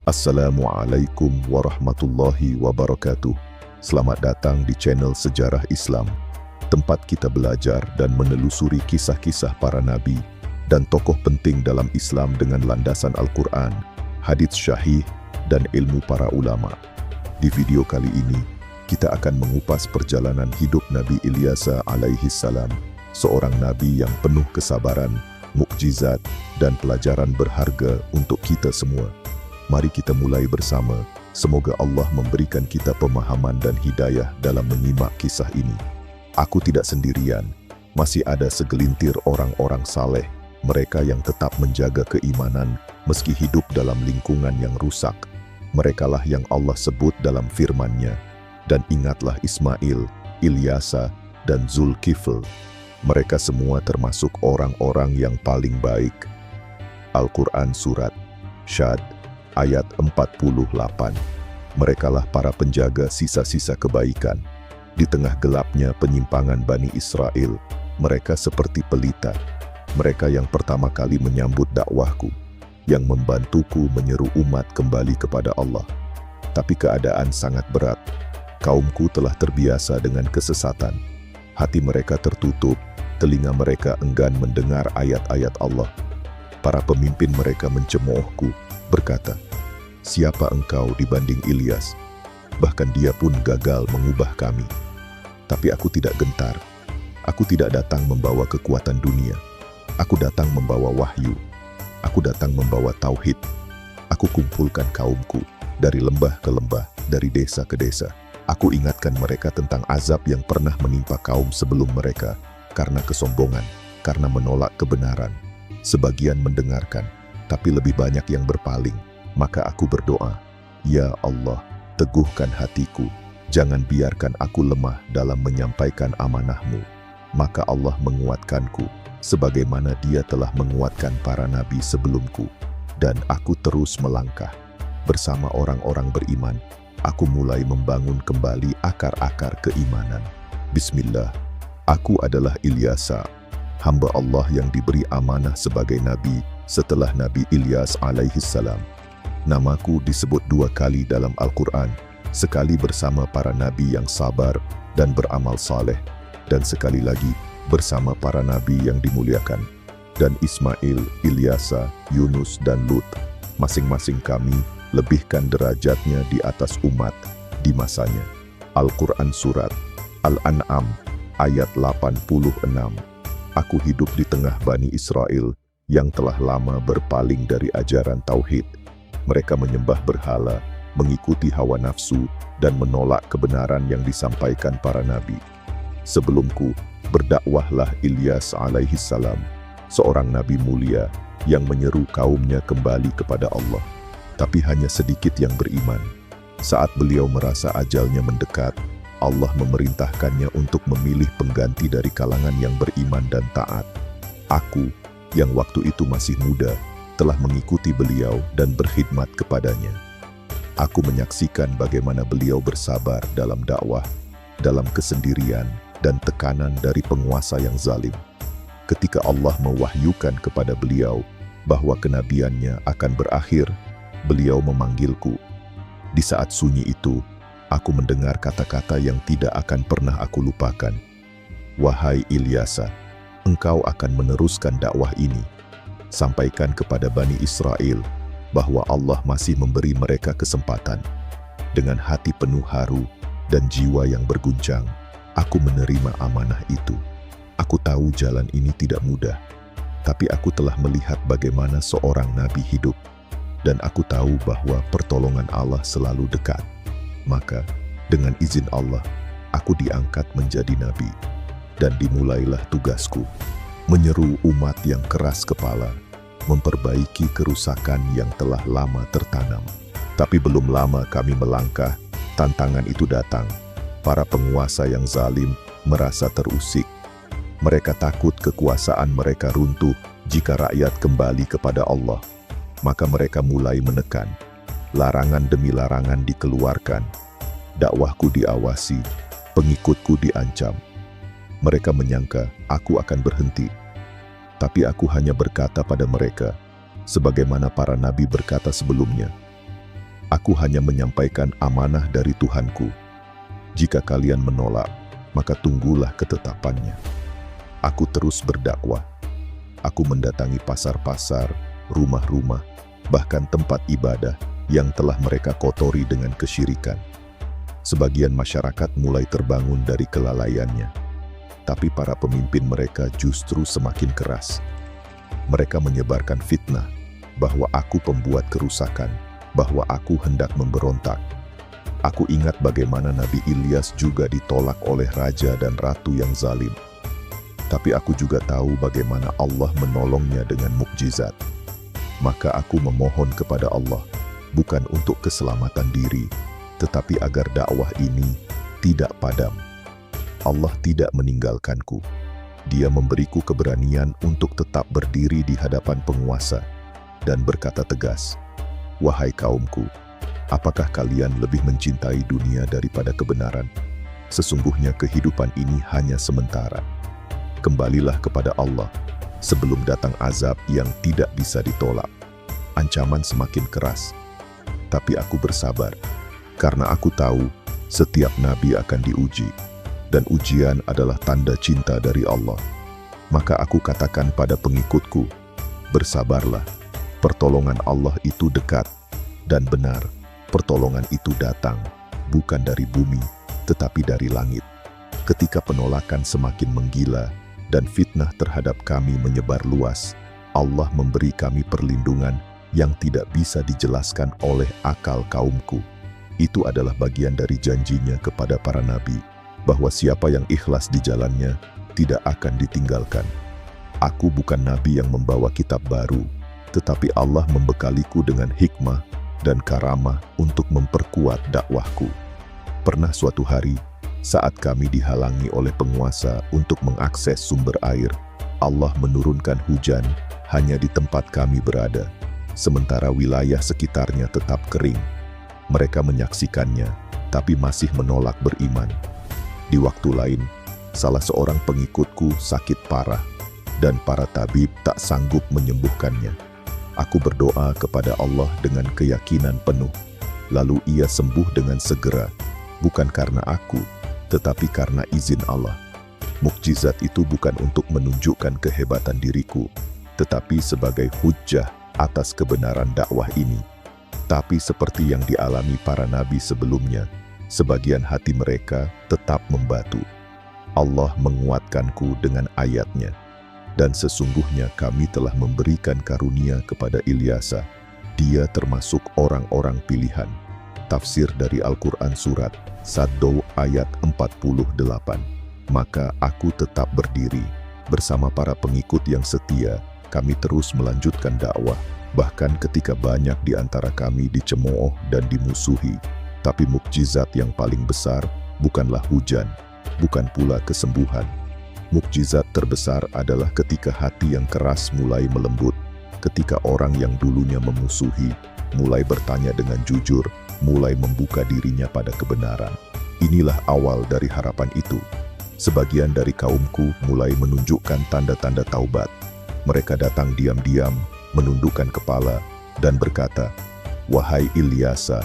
Assalamualaikum warahmatullahi wabarakatuh. Selamat datang di channel Sejarah Islam, tempat kita belajar dan menelusuri kisah-kisah para nabi dan tokoh penting dalam Islam dengan landasan Al-Quran, hadits syahih, dan ilmu para ulama. Di video kali ini, kita akan mengupas perjalanan hidup Nabi Ilyasa alaihi salam, seorang nabi yang penuh kesabaran, mukjizat, dan pelajaran berharga untuk kita semua. Mari kita mulai bersama. Semoga Allah memberikan kita pemahaman dan hidayah dalam menyimak kisah ini. Aku tidak sendirian. Masih ada segelintir orang-orang saleh, mereka yang tetap menjaga keimanan meski hidup dalam lingkungan yang rusak. Merekalah yang Allah sebut dalam firman-Nya. Dan ingatlah Ismail, Ilyasa, dan Zulkifl. Mereka semua termasuk orang-orang yang paling baik. Al-Quran Surat Syad ayat 48. Merekalah para penjaga sisa-sisa kebaikan. Di tengah gelapnya penyimpangan Bani Israel, mereka seperti pelita. Mereka yang pertama kali menyambut dakwahku, yang membantuku menyeru umat kembali kepada Allah. Tapi keadaan sangat berat. Kaumku telah terbiasa dengan kesesatan. Hati mereka tertutup, telinga mereka enggan mendengar ayat-ayat Allah. Para pemimpin mereka mencemoohku, berkata, "Siapa engkau dibanding Ilyas? Bahkan dia pun gagal mengubah kami." Tapi aku tidak gentar. Aku tidak datang membawa kekuatan dunia. Aku datang membawa wahyu. Aku datang membawa tauhid. Aku kumpulkan kaumku dari lembah ke lembah, dari desa ke desa. Aku ingatkan mereka tentang azab yang pernah menimpa kaum sebelum mereka karena kesombongan, karena menolak kebenaran. Sebagian mendengarkan, tapi lebih banyak yang berpaling. Maka aku berdoa, "Ya Allah, teguhkan hatiku. Jangan biarkan aku lemah dalam menyampaikan amanah-Mu." Maka Allah menguatkanku, sebagaimana Dia telah menguatkan para nabi sebelumku. Dan aku terus melangkah. Bersama orang-orang beriman, aku mulai membangun kembali akar-akar keimanan. Bismillah, aku adalah Ilyasa, hamba Allah yang diberi amanah sebagai nabi setelah Nabi Ilyas alaihi salam. Namaku disebut 2 kali dalam Al-Quran, sekali bersama para nabi yang sabar dan beramal saleh, dan sekali lagi bersama para nabi yang dimuliakan, dan Ismail, Ilyasa, Yunus, dan Lut. Masing-masing kami lebihkan derajatnya di atas umat di masanya. Al-Quran Surat Al-An'am ayat 86. Aku hidup di tengah Bani Israel yang telah lama berpaling dari ajaran tauhid. Mereka menyembah berhala, mengikuti hawa nafsu, dan menolak kebenaran yang disampaikan para nabi. Sebelumku, berdakwahlah Ilyas alaihi salam, seorang nabi mulia yang menyeru kaumnya kembali kepada Allah. Tapi hanya sedikit yang beriman. Saat beliau merasa ajalnya mendekat, Allah memerintahkannya untuk memilih pengganti dari kalangan yang beriman dan taat. Aku, yang waktu itu masih muda, telah mengikuti beliau dan berkhidmat kepadanya. Aku menyaksikan bagaimana beliau bersabar dalam dakwah, dalam kesendirian dan tekanan dari penguasa yang zalim. Ketika Allah mewahyukan kepada beliau bahwa kenabiannya akan berakhir, beliau memanggilku. Di saat sunyi itu, aku mendengar kata-kata yang tidak akan pernah aku lupakan. "Wahai Ilyasa, engkau akan meneruskan dakwah ini. Sampaikan kepada Bani Israel bahwa Allah masih memberi mereka kesempatan." Dengan hati penuh haru dan jiwa yang berguncang, aku menerima amanah itu. Aku tahu jalan ini tidak mudah, tapi aku telah melihat bagaimana seorang nabi hidup, dan aku tahu bahwa pertolongan Allah selalu dekat. Maka, dengan izin Allah, aku diangkat menjadi nabi, dan dimulailah tugasku, menyeru umat yang keras kepala, memperbaiki kerusakan yang telah lama tertanam. Tapi belum lama kami melangkah, tantangan itu datang. Para penguasa yang zalim merasa terusik. Mereka takut kekuasaan mereka runtuh jika rakyat kembali kepada Allah. Maka mereka mulai menekan. Larangan demi larangan dikeluarkan. Dakwahku diawasi, pengikutku diancam. Mereka menyangka aku akan berhenti. Tapi aku hanya berkata pada mereka, sebagaimana para nabi berkata sebelumnya, Aku hanya menyampaikan amanah dari Tuhanku. Jika kalian menolak, maka tunggulah ketetapannya. Aku terus berdakwah. Aku mendatangi pasar-pasar, rumah-rumah, bahkan tempat ibadah yang telah mereka kotori dengan kesyirikan. Sebagian masyarakat mulai terbangun dari kelalaiannya, tapi para pemimpin mereka justru semakin keras. Mereka menyebarkan fitnah bahwa aku pembuat kerusakan, bahwa aku hendak memberontak. Aku ingat bagaimana Nabi Ilyas juga ditolak oleh raja dan ratu yang zalim. Tapi aku juga tahu bagaimana Allah menolongnya dengan mukjizat. Maka aku memohon kepada Allah, bukan untuk keselamatan diri, tetapi agar dakwah ini tidak padam. Allah tidak meninggalkanku. Dia memberiku keberanian untuk tetap berdiri di hadapan penguasa dan berkata tegas, "Wahai kaumku, apakah kalian lebih mencintai dunia daripada kebenaran? Sesungguhnya kehidupan ini hanya sementara. Kembalilah kepada Allah sebelum datang azab yang tidak bisa ditolak." Ancaman semakin keras, tapi aku bersabar, karena aku tahu setiap nabi akan diuji, dan ujian adalah tanda cinta dari Allah. Maka aku katakan pada pengikutku, bersabarlah, pertolongan Allah itu dekat, dan benar, pertolongan itu datang, bukan dari bumi, tetapi dari langit. Ketika penolakan semakin menggila, dan fitnah terhadap kami menyebar luas, Allah memberi kami perlindungan yang tidak bisa dijelaskan oleh akal kaumku. Itu adalah bagian dari janjinya kepada para nabi, bahwa siapa yang ikhlas di jalannya tidak akan ditinggalkan. Aku bukan nabi yang membawa kitab baru, tetapi Allah membekaliku dengan hikmah dan karamah untuk memperkuat dakwahku. Pernah suatu hari, saat kami dihalangi oleh penguasa untuk mengakses sumber air, Allah menurunkan hujan hanya di tempat kami berada, sementara wilayah sekitarnya tetap kering. Mereka menyaksikannya, tapi masih menolak beriman. Di waktu lain, salah seorang pengikutku sakit parah, dan para tabib tak sanggup menyembuhkannya. Aku berdoa kepada Allah dengan keyakinan penuh, lalu ia sembuh dengan segera, bukan karena aku, tetapi karena izin Allah. Mukjizat itu bukan untuk menunjukkan kehebatan diriku, tetapi sebagai hujjah atas kebenaran dakwah ini. Tapi seperti yang dialami para nabi sebelumnya, sebagian hati mereka tetap membatu. Allah menguatkanku dengan ayat-Nya. Dan sesungguhnya kami telah memberikan karunia kepada Ilyasa. Dia termasuk orang-orang pilihan. Tafsir dari Al-Quran Surat Sad-Daw ayat 48. Maka aku tetap berdiri. Bersama para pengikut yang setia, kami terus melanjutkan dakwah. Bahkan ketika banyak di antara kami dicemooh dan dimusuhi. Tapi mukjizat yang paling besar bukanlah hujan, bukan pula kesembuhan. Mukjizat terbesar adalah ketika hati yang keras mulai melembut, ketika orang yang dulunya memusuhi mulai bertanya dengan jujur, mulai membuka dirinya pada kebenaran. Inilah awal dari harapan itu. Sebagian dari kaumku mulai menunjukkan tanda-tanda taubat. Mereka datang diam-diam, menundukkan kepala, dan berkata, "Wahai Ilyasa,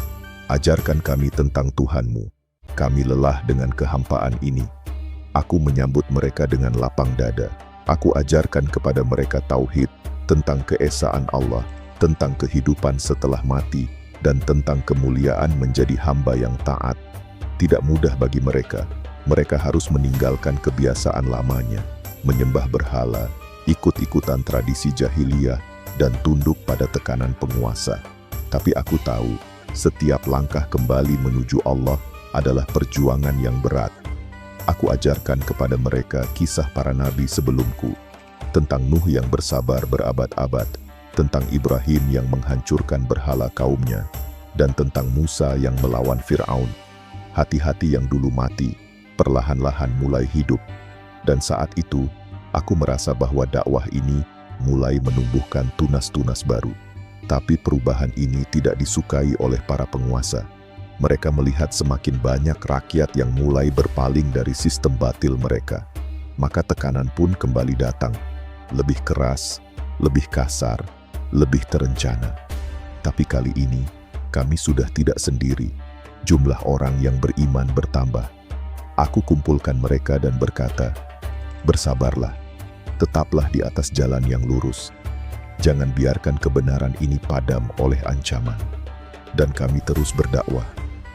ajarkan kami tentang Tuhanmu. Kami lelah dengan kehampaan ini." Aku menyambut mereka dengan lapang dada. Aku ajarkan kepada mereka tauhid, tentang keesaan Allah, tentang kehidupan setelah mati, dan tentang kemuliaan menjadi hamba yang taat. Tidak mudah bagi mereka. Mereka harus meninggalkan kebiasaan lamanya, menyembah berhala, ikut-ikutan tradisi jahiliyah, dan tunduk pada tekanan penguasa. Tapi aku tahu, setiap langkah kembali menuju Allah adalah perjuangan yang berat. Aku ajarkan kepada mereka kisah para nabi sebelumku, tentang Nuh yang bersabar berabad-abad, tentang Ibrahim yang menghancurkan berhala kaumnya, dan tentang Musa yang melawan Fir'aun. Hati-hati yang dulu mati, perlahan-lahan mulai hidup. Dan saat itu, aku merasa bahwa dakwah ini mulai menumbuhkan tunas-tunas baru. Tapi perubahan ini tidak disukai oleh para penguasa. Mereka melihat semakin banyak rakyat yang mulai berpaling dari sistem batil mereka. Maka tekanan pun kembali datang. Lebih keras, lebih kasar, lebih terencana. Tapi kali ini, kami sudah tidak sendiri. Jumlah orang yang beriman bertambah. Aku kumpulkan mereka dan berkata, "Bersabarlah, tetaplah di atas jalan yang lurus. Jangan biarkan kebenaran ini padam oleh ancaman." Dan kami terus berdakwah,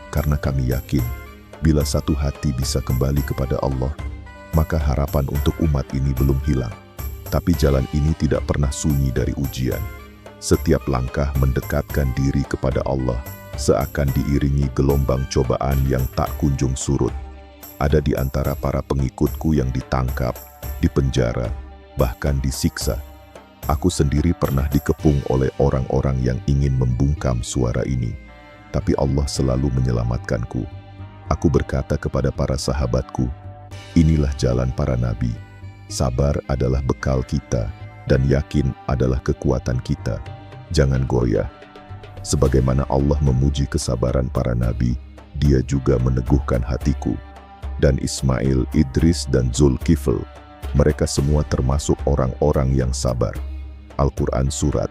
karena kami yakin, bila satu hati bisa kembali kepada Allah, maka harapan untuk umat ini belum hilang. Tapi jalan ini tidak pernah sunyi dari ujian. Setiap langkah mendekatkan diri kepada Allah, seakan diiringi gelombang cobaan yang tak kunjung surut. Ada di antara para pengikutku yang ditangkap, dipenjara, bahkan disiksa. Aku sendiri pernah dikepung oleh orang-orang yang ingin membungkam suara ini. Tapi Allah selalu menyelamatkanku. Aku berkata kepada para sahabatku, "Inilah jalan para nabi. Sabar adalah bekal kita, dan yakin adalah kekuatan kita. Jangan goyah." Sebagaimana Allah memuji kesabaran para nabi, Dia juga meneguhkan hatiku. Dan Ismail, Idris, dan Zulkifl, mereka semua termasuk orang-orang yang sabar. Al-Quran Surat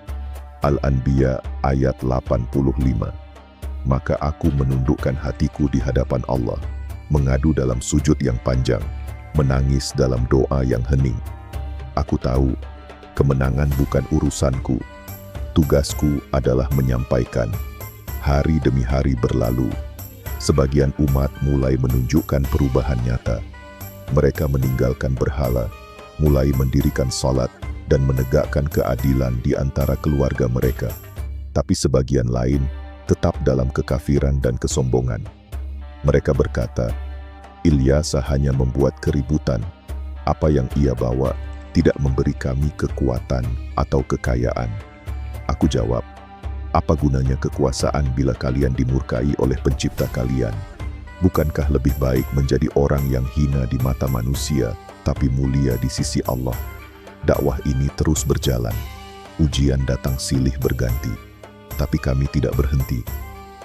Al-Anbiya ayat 85. Maka aku menundukkan hatiku di hadapan Allah, mengadu dalam sujud yang panjang, menangis dalam doa yang hening. Aku tahu, kemenangan bukan urusanku. Tugasku adalah menyampaikan. Hari demi hari berlalu. Sebagian umat mulai menunjukkan perubahan nyata. Mereka meninggalkan berhala, mulai mendirikan salat, dan menegakkan keadilan di antara keluarga mereka. Tapi sebagian lain tetap dalam kekafiran dan kesombongan. Mereka berkata, "Ilyasa hanya membuat keributan. Apa yang ia bawa tidak memberi kami kekuatan atau kekayaan." Aku jawab, "Apa gunanya kekuasaan bila kalian dimurkai oleh pencipta kalian? Bukankah lebih baik menjadi orang yang hina di mata manusia, tapi mulia di sisi Allah?" Dakwah ini terus berjalan. Ujian datang silih berganti. Tapi kami tidak berhenti,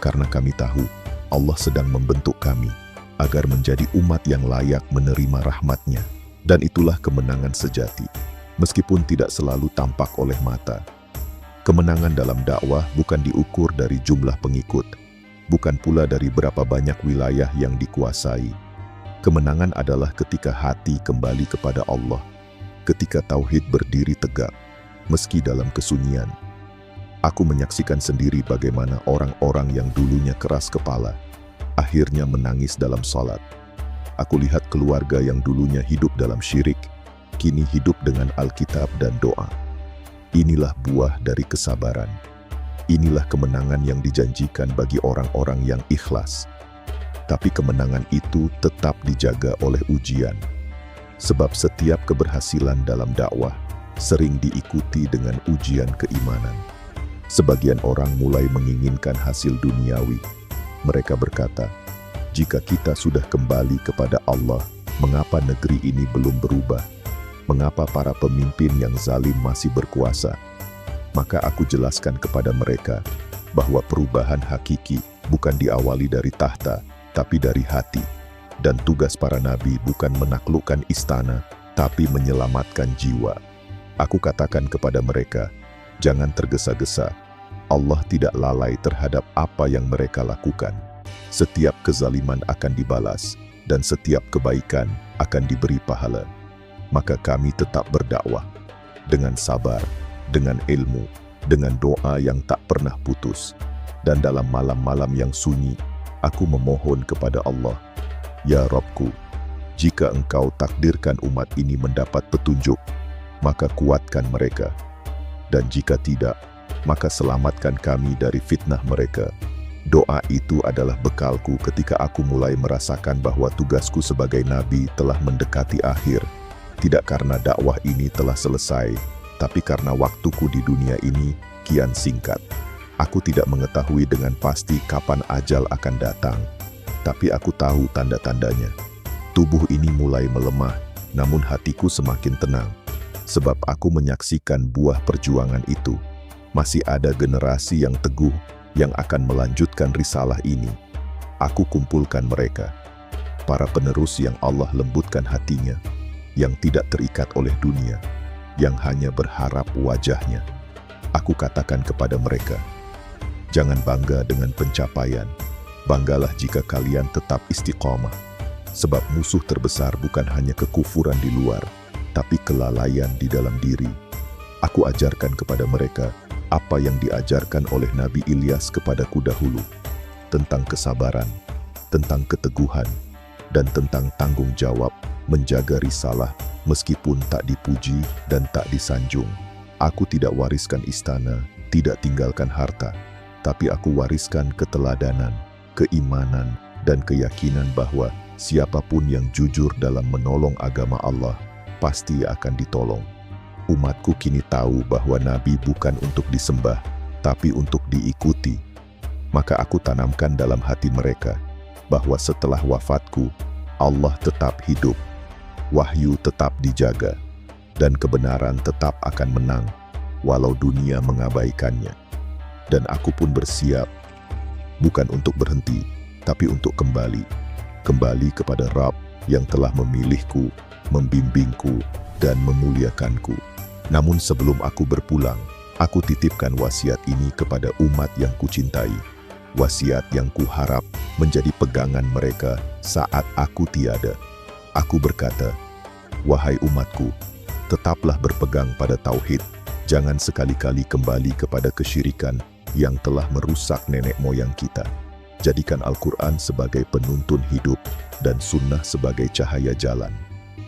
karena kami tahu Allah sedang membentuk kami agar menjadi umat yang layak menerima rahmat-Nya. Dan itulah kemenangan sejati, meskipun tidak selalu tampak oleh mata. Kemenangan dalam dakwah bukan diukur dari jumlah pengikut, bukan pula dari berapa banyak wilayah yang dikuasai. Kemenangan adalah ketika hati kembali kepada Allah, ketika tauhid berdiri tegak, meski dalam kesunyian. Aku menyaksikan sendiri bagaimana orang-orang yang dulunya keras kepala, akhirnya menangis dalam salat. Aku lihat keluarga yang dulunya hidup dalam syirik, kini hidup dengan Alkitab dan doa. Inilah buah dari kesabaran. Inilah kemenangan yang dijanjikan bagi orang-orang yang ikhlas. Tapi kemenangan itu tetap dijaga oleh ujian. Sebab setiap keberhasilan dalam dakwah sering diikuti dengan ujian keimanan. Sebagian orang mulai menginginkan hasil duniawi. Mereka berkata, "Jika kita sudah kembali kepada Allah, mengapa negeri ini belum berubah? Mengapa para pemimpin yang zalim masih berkuasa?" Maka aku jelaskan kepada mereka bahwa perubahan hakiki bukan diawali dari tahta, tapi dari hati. Dan tugas para nabi bukan menaklukkan istana, tapi menyelamatkan jiwa. Aku katakan kepada mereka, jangan tergesa-gesa. Allah tidak lalai terhadap apa yang mereka lakukan. Setiap kezaliman akan dibalas, dan setiap kebaikan akan diberi pahala. Maka kami tetap berdakwah, dengan sabar, dengan ilmu, dengan doa yang tak pernah putus. Dan dalam malam-malam yang sunyi, aku memohon kepada Allah, "Ya Rabbku, jika Engkau takdirkan umat ini mendapat petunjuk, maka kuatkan mereka. Dan jika tidak, maka selamatkan kami dari fitnah mereka." Doa itu adalah bekalku ketika aku mulai merasakan bahwa tugasku sebagai nabi telah mendekati akhir. Tidak karena dakwah ini telah selesai, tapi karena waktuku di dunia ini kian singkat. Aku tidak mengetahui dengan pasti kapan ajal akan datang, tapi aku tahu tanda-tandanya. Tubuh ini mulai melemah, namun hatiku semakin tenang, sebab aku menyaksikan buah perjuangan itu. Masih ada generasi yang teguh yang akan melanjutkan risalah ini. Aku kumpulkan mereka, para penerus yang Allah lembutkan hatinya, yang tidak terikat oleh dunia, yang hanya berharap wajahnya. Aku katakan kepada mereka, Jangan bangga dengan pencapaian. Banggalah jika kalian tetap istiqomah. Sebab musuh terbesar bukan hanya kekufuran di luar, tapi kelalaian di dalam diri. Aku ajarkan kepada mereka apa yang diajarkan oleh Nabi Ilyas kepadaku dahulu, tentang kesabaran, tentang keteguhan, dan tentang tanggung jawab menjaga risalah meskipun tak dipuji dan tak disanjung. Aku tidak wariskan istana, tidak tinggalkan harta, tapi aku wariskan keteladanan, keimanan, dan keyakinan bahwa siapapun yang jujur dalam menolong agama Allah pasti akan ditolong. Umatku kini tahu bahwa Nabi bukan untuk disembah, tapi untuk diikuti. Maka aku tanamkan dalam hati mereka bahwa setelah wafatku, Allah tetap hidup, wahyu tetap dijaga, dan kebenaran tetap akan menang, walau dunia mengabaikannya. Dan aku pun bersiap, bukan untuk berhenti, tapi untuk kembali kepada Rabb yang telah memilihku, membimbingku, dan memuliakanku. Namun sebelum aku berpulang, aku titipkan wasiat ini kepada umat yang kucintai, wasiat yang kuharap menjadi pegangan mereka saat aku tiada. Aku berkata, wahai umatku, tetaplah berpegang pada tauhid, jangan sekali-kali kembali kepada kesyirikan yang telah merusak nenek moyang kita. Jadikan Al-Quran sebagai penuntun hidup dan sunnah sebagai cahaya jalan.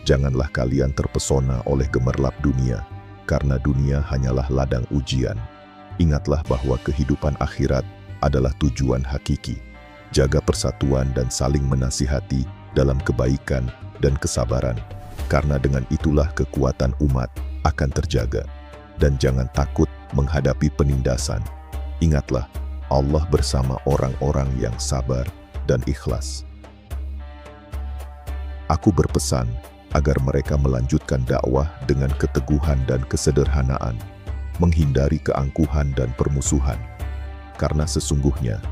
Janganlah kalian terpesona oleh gemerlap dunia, karena dunia hanyalah ladang ujian. Ingatlah bahwa kehidupan akhirat adalah tujuan hakiki. Jaga persatuan dan saling menasihati dalam kebaikan dan kesabaran, karena dengan itulah kekuatan umat akan terjaga. Dan jangan takut menghadapi penindasan. Ingatlah, Allah bersama orang-orang yang sabar dan ikhlas. Aku berpesan agar mereka melanjutkan dakwah dengan keteguhan dan kesederhanaan, menghindari keangkuhan dan permusuhan. Karena sesungguhnya,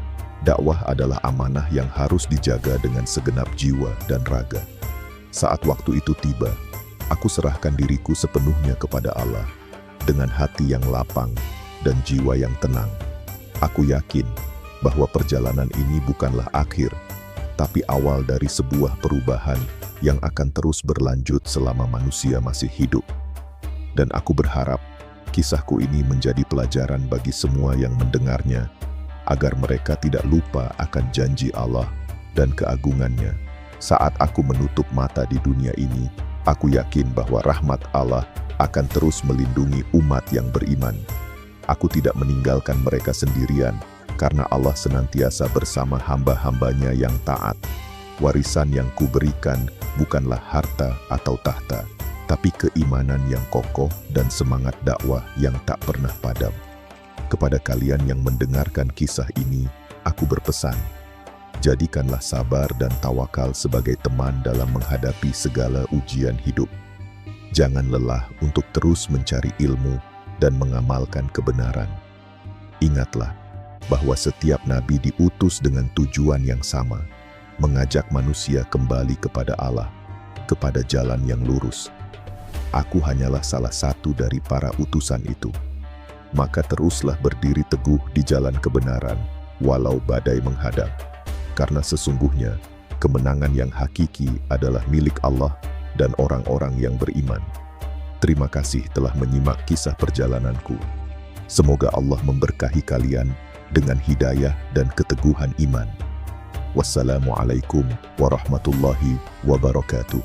dakwah adalah amanah yang harus dijaga dengan segenap jiwa dan raga. Saat waktu itu tiba, aku serahkan diriku sepenuhnya kepada Allah, dengan hati yang lapang dan jiwa yang tenang. Aku yakin bahwa perjalanan ini bukanlah akhir, tapi awal dari sebuah perubahan yang akan terus berlanjut selama manusia masih hidup. Dan aku berharap kisahku ini menjadi pelajaran bagi semua yang mendengarnya, agar mereka tidak lupa akan janji Allah dan keagungannya. Saat aku menutup mata di dunia ini, aku yakin bahwa rahmat Allah akan terus melindungi umat yang beriman. Aku tidak meninggalkan mereka sendirian, karena Allah senantiasa bersama hamba-hambanya yang taat. Warisan yang kuberikan bukanlah harta atau tahta, tapi keimanan yang kokoh dan semangat dakwah yang tak pernah padam. Kepada kalian yang mendengarkan kisah ini, aku berpesan, jadikanlah sabar dan tawakal sebagai teman dalam menghadapi segala ujian hidup. Jangan lelah untuk terus mencari ilmu dan mengamalkan kebenaran. Ingatlah bahwa setiap nabi diutus dengan tujuan yang sama, mengajak manusia kembali kepada Allah, kepada jalan yang lurus. Aku hanyalah salah satu dari para utusan itu. Maka teruslah berdiri teguh di jalan kebenaran, walau badai menghadang. Karena sesungguhnya, kemenangan yang hakiki adalah milik Allah dan orang-orang yang beriman. Terima kasih telah menyimak kisah perjalananku. Semoga Allah memberkahi kalian dengan hidayah dan keteguhan iman. Wassalamualaikum warahmatullahi wabarakatuh.